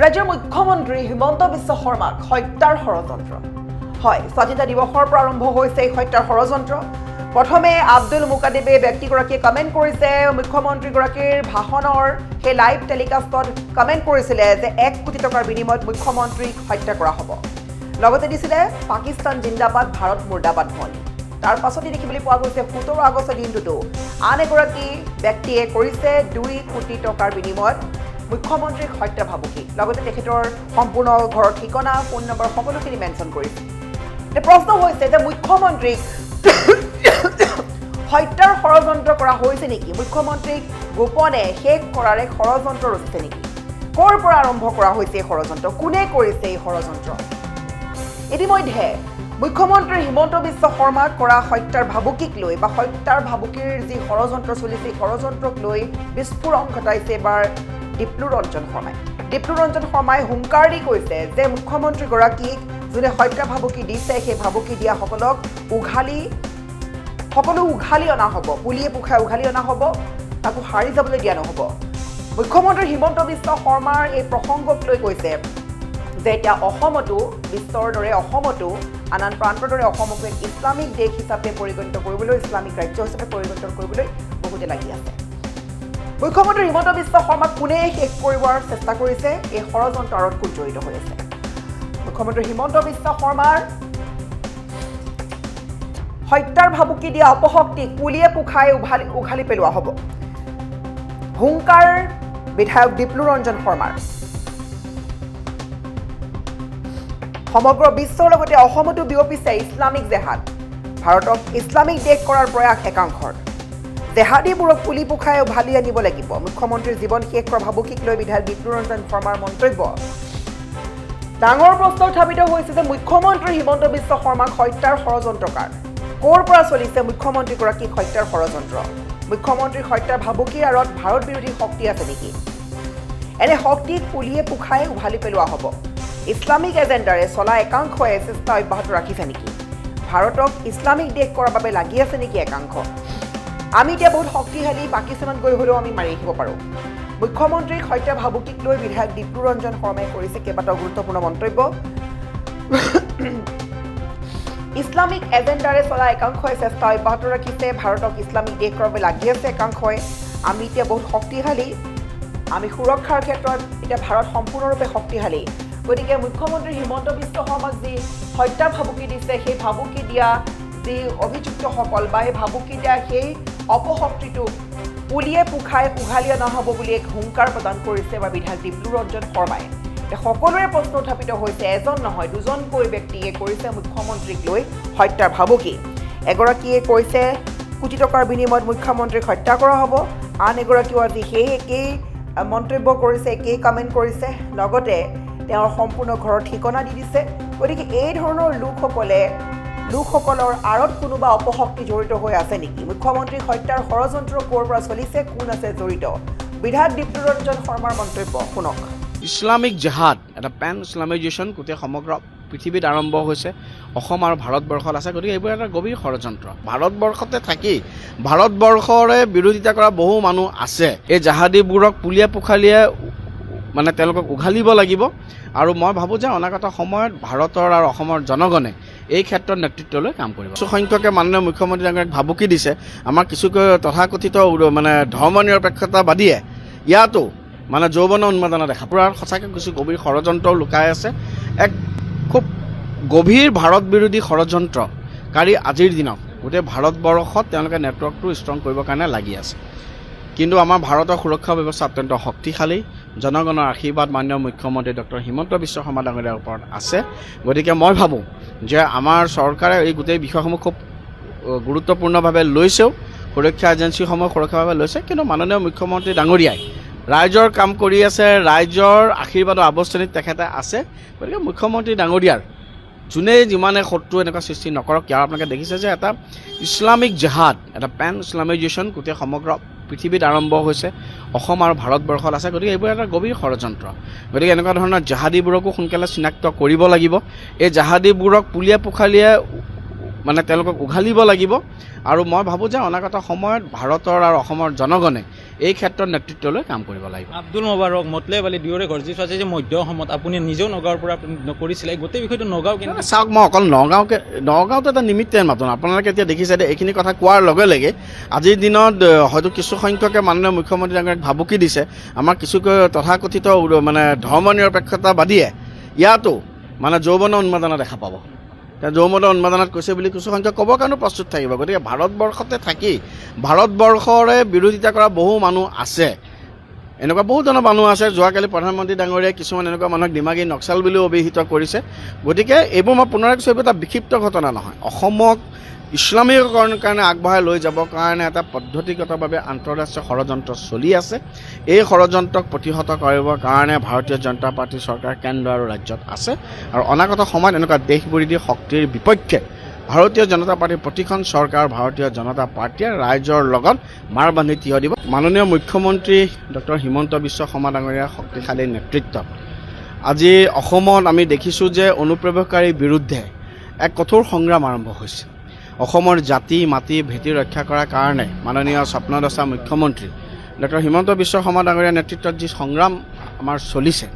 ৰাজ্যৰ মুখ্যমন্ত্ৰী হিমন্ত বিশ্ব শৰ্মাক হত্যাৰ ষড়যন্ত্ৰ হয় স্বাধীনতা দিৱসৰ পৰা আৰম্ভ হৈছে এই হত্যাৰ ষড়যন্ত্ৰ প্ৰথমে আব্দুল মুকাদ্দিবে ব্যক্তিগৰাকীয়ে কমেণ্ট কৰিছে মুখ্যমন্ত্ৰীগৰাকীৰ ভাষণৰ সেই লাইভ টেলিকাষ্টত কমেণ্ট কৰিছিলে যে 1 কোটি টকাৰ বিনিময়ত মুখ্যমন্ত্ৰীক হত্যা কৰা হ'ব লগতে দিছিলে পাকিস্তান জিন্দাবাদ ভাৰত মুৰ্দাবাদ ধ্বনি তাৰ পাছতে দেখিবলৈ পোৱা গৈছে 17 আগষ্টৰ দিনটোতো আন এগৰাকী ব্যক্তিয়ে কৰিছে 2 কোটি টকাৰ বিনিময়ত মুখ্যমন্ত্ৰীক হত্যা ভাবুকি লগতে তেখেতৰ সম্পূৰ্ণ ঘৰৰ ঠিকনা ফোন নম্বৰ সকলোখিনি মেনশ্যন কৰিছে প্ৰশ্ন হৈছে যে মুখ্যমন্ত্ৰীক হত্যাৰ ষড়যন্ত্ৰ কৰা হৈছে নেকি মুখ্যমন্ত্ৰীক গোপনে শেষ কৰাৰ এক ষড়যন্ত্ৰ ৰচিছে নেকি ক'ৰ পৰা আৰম্ভ কৰা হৈছে এই ষড়যন্ত্ৰ কোনে কৰিছে এই ষড়যন্ত্ৰ ইতিমধ্যে মুখ্যমন্ত্ৰী হিমন্ত বিশ্ব শৰ্মাক কৰা হত্যাৰ ভাবুকিক লৈ বা হত্যাৰ ভাবুকিৰ যি ষড়যন্ত্ৰ চলিছে এই ষড়যন্ত্ৰক লৈ বিস্ফোৰণ ঘটাইছে এবাৰ ডিপ্লু ৰঞ্জন শৰ্মাই হুংকাৰ দি কৈছে যে মুখ্যমন্ত্ৰীগৰাকীক যোনে হত্যা ভাবুকি দিছে সেই ভাবুকি দিয়াসকলক উঘালি অনা হ'ব পুলিয়ে পোখাই উঘালি অনা হ'ব তাকো হাৰি যাবলৈ দিয়া নহ'ব মুখ্যমন্ত্ৰী হিমন্ত বিশ্ব শৰ্মাৰ এই প্ৰসংগক লৈ কৈছে যে এতিয়া অসমতো বিশ্বৰ দৰে অসমতো আন প্ৰান্তৰ দৰে অসমকো এক ইছলামিক দেশ হিচাপে পৰিগণিত কৰিবলৈ ইছলামিক ৰাজ্য হিচাপে পৰিগণিত কৰিবলৈ বহুতে লাগি আছে মুখ্যমন্ত্ৰী হিমন্ত বিশ্ব শৰ্মাক কোনে শেষ কৰিবৰ চেষ্টা কৰিছে এই ষড়যন্ত্ৰৰ আঁৰত কোন জড়িত হৈ আছে মুখ্যমন্ত্ৰী হিমন্ত বিশ্ব শৰ্মাৰ হত্যাৰ ভাবুকি দিয়া অপশক্তিক পুলিয়ে পোখাই উঘালি পেলোৱা হ'ব হুংকাৰ বিধায়ক ডিপ্লু ৰঞ্জন শৰ্মাৰ সমগ্ৰ বিশ্বৰ লগতে অসমতো বিয়পিছে ইছলামিক জেহাদ ভাৰতক ইছলামিক দেশ কৰাৰ প্ৰয়াস একাংশৰ জেহাদীবোৰক পুলি পোখাই উঘালি আনিব লাগিব মুখ্যমন্ত্ৰীৰ জীৱন শেষ কৰা ভাবুকিক লৈ বিধায়ক ডিপ্লু ৰঞ্জন শৰ্মাৰ মন্তব্য ডাঙৰ প্ৰশ্ন উত্থাপিত হৈছে যে মুখ্যমন্ত্ৰী হিমন্ত বিশ্ব শৰ্মাক হত্যাৰ ষড়যন্ত্ৰকাৰ ক'ৰ পৰা চলিছে মুখ্যমন্ত্ৰীগৰাকীক হত্যাৰ ষড়যন্ত্ৰ মুখ্যমন্ত্ৰীৰ হত্যাৰ ভাবুকিৰ আঁৰত ভাৰত বিৰোধী শক্তি আছে নেকি এনে শক্তিক পুলিয়ে পোখাই উঘালি পেলোৱা হ'ব ইছলামিক এজেণ্ডাৰে চলা একাংশই চেষ্টা অব্যাহত ৰাখিছে নেকি ভাৰতক ইছলামিক দেশ কৰাৰ বাবে লাগি আছে নেকি একাংশ আমি এতিয়া বহুত শক্তিশালী পাকিস্তানত গৈ হ'লেও আমি মাৰি ৰাখিব পাৰোঁ মুখ্যমন্ত্ৰীক হত্যা ভাবুকিক লৈ বিধায়ক ডিপ্লু ৰঞ্জন শৰ্মাই কৰিছে কেইবাটাও গুৰুত্বপূৰ্ণ মন্তব্য ইছলামিক এজেণ্ডাৰে চলা একাংশই চেষ্টা অব্যাহত ৰাখিছে ভাৰতক ইছলামিক দেশ কৰাৰ বাবে লাগি আছে একাংশই আমি এতিয়া বহুত শক্তিশালী আমি সুৰক্ষাৰ ক্ষেত্ৰত এতিয়া ভাৰত সম্পূৰ্ণৰূপে শক্তিশালী গতিকে মুখ্যমন্ত্ৰী হিমন্ত বিশ্ব শৰ্মাক যি হত্যাৰ ভাবুকি দিছে সেই ভাবুকি দিয়া যি অভিযুক্তসকল বা সেই ভাবুকি দিয়া সেই অপশক্তিটো পুলিয়ে পোখাই উঘালি অনা হ'ব বুলি এক হুংকাৰ প্ৰদান কৰিছে বা বিধায়ক ডিপ্লু ৰঞ্জন শৰ্মাই সকলোৰে প্ৰশ্ন উত্থাপিত হৈছে এজন নহয় দুজনকৈ ব্যক্তিয়ে কৰিছে মুখ্যমন্ত্ৰীক লৈ হত্যাৰ ভাবুকি এগৰাকীয়ে কৈছে কোটি টকাৰ বিনিময়ত মুখ্যমন্ত্ৰীক হত্যা কৰা হ'ব আন এগৰাকীও আজি সেই একেই মন্তব্য কৰিছে একেই কমেণ্ট কৰিছে লগতে তেওঁৰ সম্পূৰ্ণ ঘৰৰ ঠিকনা দি দিছে গতিকে এই ধৰণৰ লোকসকলৰ আঁৰত কোনোবা অপশক্তি জড়িত হৈ আছে নেকি মুখ্যমন্ত্ৰীক হত্যাৰ ষড়যন্ত্ৰ ক'ৰ পৰা চলিছে কোন আছে জড়িত বিধায়ক ডিপ্লু ৰঞ্জন শৰ্মাৰ মন্তব্য শুনক ইছলামিক জেহাদ এটা পেন ইছলামাইজেশ্যন গোটেই সমগ্ৰ পৃথিৱীত আৰম্ভ হৈছে অসম আৰু ভাৰতবৰ্ষত আছে গতিকে এইবোৰ এটা গভীৰ ষড়যন্ত্ৰ ভাৰতবৰ্ষতে থাকি ভাৰতবৰ্ষৰে বিৰোধিতা কৰা বহু মানুহ আছে এই জেহাদীবোৰক পুলিয়ে পোখালিয়ে মানে তেওঁলোকক উঘালিব লাগিব আৰু মই ভাবোঁ যে অনাগত সময়ত ভাৰতৰ আৰু অসমৰ জনগণে এই ক্ষেত্ৰত নেতৃত্ব লৈ কাম কৰিব কিছু সংখ্যকে মাননীয় মুখ্যমন্ত্ৰী ডাঙৰীয়াক ভাবুকি দিছে আমাৰ কিছু তথাকথিত মানে ধৰ্মনিৰপেক্ষতাবাদীয়ে ইয়াতো মানে যৌৱনৰ উন্মাদনা দেখা পুৰা সঁচাকৈ কিছু গভীৰ ষড়যন্ত্ৰও লুকাই আছে এক খুব গভীৰ ভাৰত বিৰোধী ষড়যন্ত্ৰকাৰী আজিৰ দিনত গোটেই ভাৰতবৰ্ষত তেওঁলোকে নেটৱৰ্কটো ষ্ট্ৰং কৰিবৰ কাৰণে লাগি আছে কিন্তু আমাৰ ভাৰতৰ সুৰক্ষা ব্যৱস্থা অত্যন্ত শক্তিশালী জনগণৰ আশীৰ্বাদ মাননীয় মুখ্যমন্ত্ৰী ডক্টৰ হিমন্ত বিশ্ব শৰ্মা ডাঙৰীয়াৰ ওপৰত আছে গতিকে মই ভাবোঁ যে আমাৰ চৰকাৰে এই গোটেই বিষয়সমূহ খুব গুৰুত্বপূৰ্ণভাৱে লৈছেও সুৰক্ষা এজেঞ্চিসমূহ সুৰক্ষাভাৱে লৈছে কিন্তু মাননীয় মুখ্যমন্ত্ৰী ডাঙৰীয়াই ৰাইজৰ কাম কৰি আছে ৰাইজৰ আশীৰ্বাদৰ আৱস্থনিত তেখেতে আছে গতিকে মুখ্যমন্ত্ৰী ডাঙৰীয়াৰ যোনে যিমানে শত্ৰু এনেকুৱা সৃষ্টি নকৰক ইয়াৰ আপোনালোকে দেখিছে যে এটা ইছলামিক জেহাদ এটা পেন ইছলামাইজেশ্যন গোটেই সমগ্ৰ পৃথিৱীত আৰম্ভ হৈছে অসম আৰু ভাৰতবৰ্ষত আছে গতিকে এইবোৰ এটা গভীৰ ষড়যন্ত্ৰ গতিকে এনেকুৱা ধৰণৰ জেহাদীবোৰকো সোনকালে চিনাক্ত কৰিব লাগিব এই জেহাদীবোৰক পুলিয়ে পোখালিয়ে মানে তেওঁলোকক উঘালিব লাগিব আৰু মই ভাবোঁ যে অনাগত সময়ত ভাৰতৰ আৰু অসমৰ জনগণে এই ক্ষেত্ৰত নেতৃত্ব লৈ কাম কৰিব লাগিব। আব্দুল মোবাৰক মতলেব আলী দুয়োৰে গৰ্জি আছে যে মধ্য অসমত আপুনি নিজেও নগাঁৱৰ পৰা কৰিছিলে, গোটেই বিষয়টো নগাঁও কিন্তু চাওক, মই অকল নগাঁৱতো এটা নিমিত্তে মাতোঁ। আপোনালোকে এতিয়া দেখিছে যে এইখিনি কথা কোৱাৰ লগে লগে আজিৰ দিনত হয়তো কিছু সংখ্যকে মাননীয় মুখ্যমন্ত্ৰী ডাঙৰীয়াক ভাবুকি দিছে। আমাৰ কিছু তথাকথিত মানে ধৰ্ম নিৰপেক্ষতাবাদীয়ে ইয়াতো মানে যৌৱন উন্মাদনা দেখা পাব। যৌৱন উন্মাদনাত কৈছে বুলি কিছু সংখ্যক ক'বৰ কাৰণেও প্ৰস্তুত থাকিব। গতিকে ভাৰতবৰ্ষতে থাকি ভাৰতবৰ্ষৰে বিৰোধিতা কৰা বহু মানুহ আছে, এনেকুৱা বহুত ধৰণৰ মানুহ আছে। যোৱাকালি প্ৰধানমন্ত্ৰী ডাঙৰীয়াই কিছুমান এনেকুৱা মানুহক দিমাগী নক্সাল বুলিও অভিহিত কৰিছে। গতিকে এইবোৰ মই পুনৰ কৈছোঁ, এইবোৰ এটা বিক্ষিপ্ত ঘটনা নহয়। অসমক ইছলামীকৰণৰ কাৰণে আগবঢ়াই লৈ যাবৰ কাৰণে এটা পদ্ধতিগতভাৱে আন্তঃৰাষ্ট্ৰীয় ষড়যন্ত্ৰ চলি আছে। এই ষড়যন্ত্ৰক প্ৰতিহত কৰিবৰ কাৰণে ভাৰতীয় জনতা পাৰ্টীৰ চৰকাৰ কেন্দ্ৰ আৰু ৰাজ্যত আছে, আৰু অনাগত সময়ত এনেকুৱা দেশ বিৰোধী শক্তিৰ বিপক্ষে ভাৰতীয় জনতা পাৰ্টীৰ প্ৰতিখন চৰকাৰ ভাৰতীয় জনতা পাৰ্টীয়ে ৰাইজৰ লগত মাৰ বান্ধি থিয় দিব। মাননীয় মুখ্যমন্ত্ৰী ডক্টৰ হিমন্ত বিশ্ব শৰ্মা ডাঙৰীয়াৰ শক্তিশালী নেতৃত্বত আজি অসমত আমি দেখিছোঁ যে অনুপ্ৰৱেশকাৰীৰ বিৰুদ্ধে এক কঠোৰ সংগ্ৰাম আৰম্ভ হৈছে। অসমৰ জাতি মাটি ভেটি ৰক্ষা কৰাৰ কাৰণে মাননীয় স্বপ্নদশা মুখ্যমন্ত্ৰী ডক্টৰ হিমন্ত বিশ্ব শৰ্মা ডাঙৰীয়াৰ নেতৃত্বত যি সংগ্ৰাম আমাৰ চলিছে,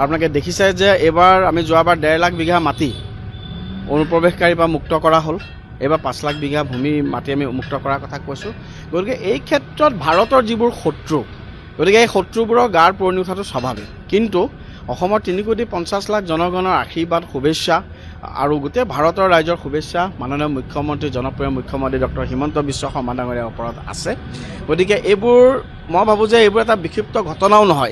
আপোনালোকে দেখিছে যে এইবাৰ আমি যোৱাবাৰ 1.5 লাখ বিঘা মাটি অনুপ্ৰৱেশকাৰীৰ পৰা মুক্ত কৰা হ'ল। এইবাৰ 5 লাখ বিঘা ভূমি মাটি আমি মুক্ত কৰাৰ কথা কৈছোঁ। গতিকে এই ক্ষেত্ৰত ভাৰতৰ যিবোৰ শত্ৰু, গতিকে এই শত্ৰুবোৰৰ গাৰ পুৰণি উঠাটো স্বাভাৱিক। কিন্তু অসমৰ 3,50,00,000 জনগণৰ আশীৰ্বাদ শুভেচ্ছা আৰু গোটেই ভাৰতৰ ৰাইজৰ শুভেচ্ছা মাননীয় মুখ্যমন্ত্ৰী জনপ্ৰিয় মুখ্যমন্ত্ৰী ডক্টৰ হিমন্ত বিশ্ব শৰ্মা ডাঙৰীয়াৰ ওপৰত আছে। গতিকে এইবোৰ মই ভাবোঁ যে এইবোৰ এটা বিক্ষিপ্ত ঘটনাও নহয়।